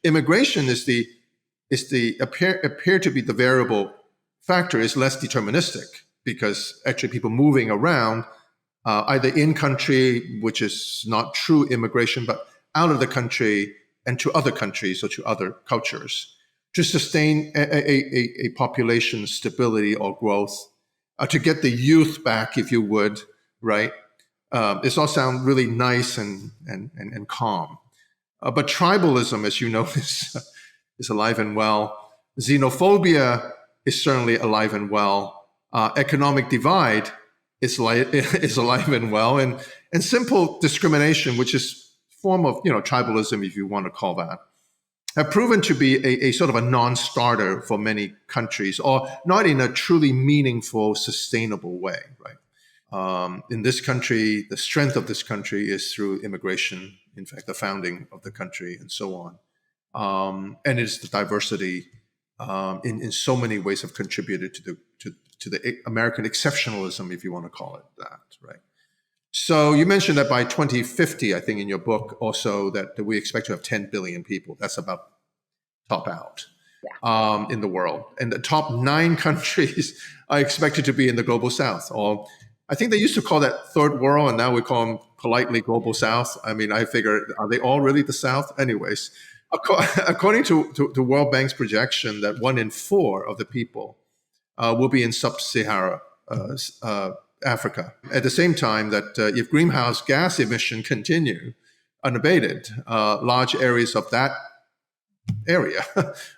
Immigration appear to be the variable factor is less deterministic, because actually people moving around, either in country, which is not true immigration, but out of the country and to other countries or to other cultures to sustain a population stability or growth, to get the youth back, if you would, right? This all sounds really nice and calm. But tribalism, as you know, is alive and well. Xenophobia is certainly alive and well. Economic divide is alive and well, and simple discrimination, which is a form of tribalism, if you want to call that, have proven to be a sort of a non-starter for many countries, or not in a truly meaningful, sustainable way. Right? In this country, the strength of this country is through immigration. In fact, the founding of the country, and so on, and it's the diversity in so many ways have contributed to the American exceptionalism, if you want to call it that, right? So you mentioned that by 2050, I think in your book also, that we expect to have 10 billion people. That's about top out in the world. And the top 9 countries are expected to be in the global south. Or I think they used to call that third world, and now we call them politely global south. I mean, I figure, are they all really the south? Anyways, according to World Bank's projection, that 1 in 4 of the people will be in sub-Saharan Africa. At the same time, that if greenhouse gas emission continue unabated, large areas of that area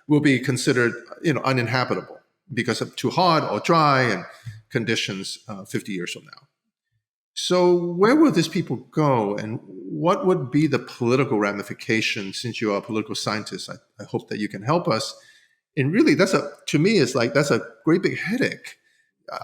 will be considered, uninhabitable because of too hot or dry and conditions 50 years from now. So where will these people go, and what would be the political ramifications? Since you are a political scientist, I hope that you can help us. And really, that's a great big headache.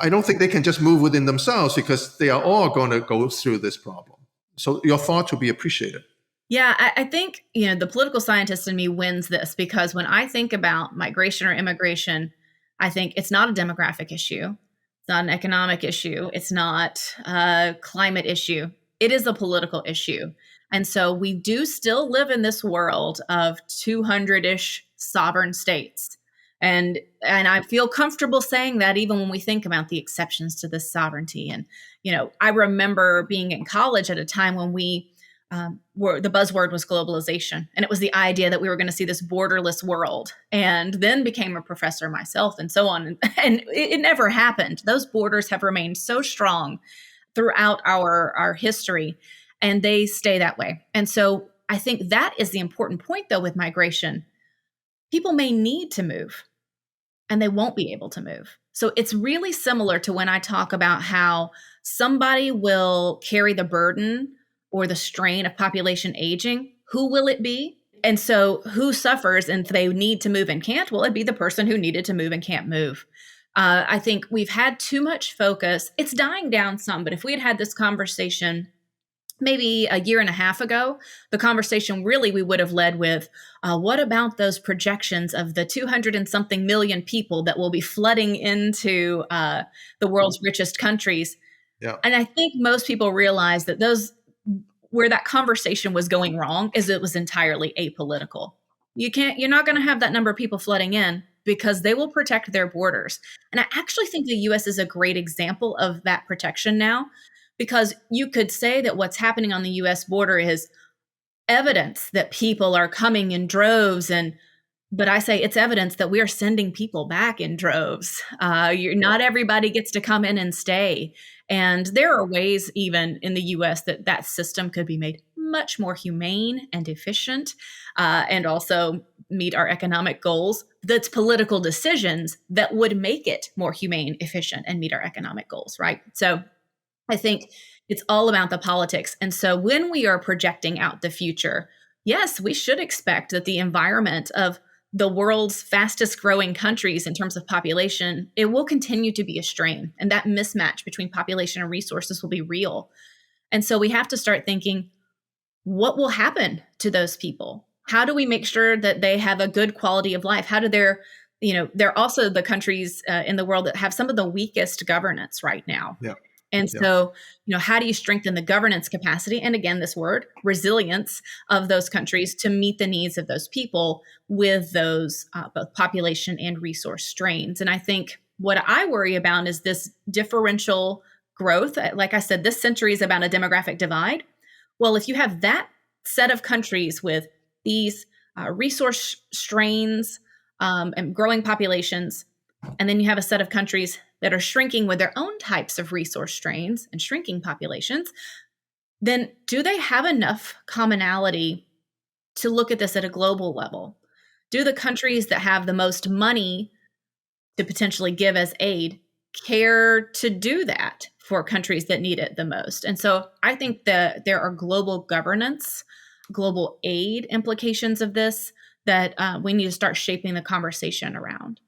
I don't think they can just move within themselves, because they are all going to go through this problem. So your thoughts would be appreciated. Yeah, I think, the political scientist in me wins this, because when I think about migration or immigration, I think it's not a demographic issue. It's not an economic issue. It's not a climate issue. It is a political issue. And so we do still live in this world of 200-ish sovereign states. And I feel comfortable saying that, even when we think about the exceptions to this sovereignty. And, I remember being in college at a time when we the buzzword was globalization. And it was the idea that we were going to see this borderless world, and then became a professor myself and so on. And it never happened. Those borders have remained so strong throughout our history, and they stay that way. And so I think that is the important point, though, with migration. People may need to move, and they won't be able to move. So it's really similar to when I talk about how somebody will carry the burden or the strain of population aging. Who will it be? And so who suffers and they need to move and can't? Well, it'd be the person who needed to move and can't move. I think we've had too much focus. It's dying down some, but if we had had this conversation maybe a year and a half ago, the conversation really we would have led with, what about those projections of the 200 and something million people that will be flooding into the world's richest countries? Yeah. And I think most people realize that where that conversation was going wrong is it was entirely apolitical. You're not going to have that number of people flooding in, because they will protect their borders. And I actually think the US is a great example of that protection now, because you could say that what's happening on the US border is evidence that people are coming in droves, but I say it's evidence that we are sending people back in droves. Not everybody gets to come in and stay. And there are ways even in the US that system could be made much more humane and efficient, and also meet our economic goals. That's political decisions that would make it more humane, efficient, and meet our economic goals, right? So I think it's all about the politics. And so when we are projecting out the future, yes, we should expect that the environment of the world's fastest growing countries in terms of population, it will continue to be a strain. And that mismatch between population and resources will be real. And so we have to start thinking, what will happen to those people? How do we make sure that they have a good quality of life? How do they're also the countries in the world that have some of the weakest governance right now. Yeah. And Yeah. so, how do you strengthen the governance capacity? And again, this word, resilience of those countries to meet the needs of those people with those both population and resource strains. And I think what I worry about is this differential growth. Like I said, this century is about a demographic divide. Well, if you have that set of countries with these resource strains and growing populations, and then you have a set of countries that are shrinking with their own types of resource strains and shrinking populations, then do they have enough commonality to look at this at a global level? Do the countries that have the most money to potentially give as aid care to do that for countries that need it the most? And so I think that there are global governance, global aid implications of this that we need to start shaping the conversation around.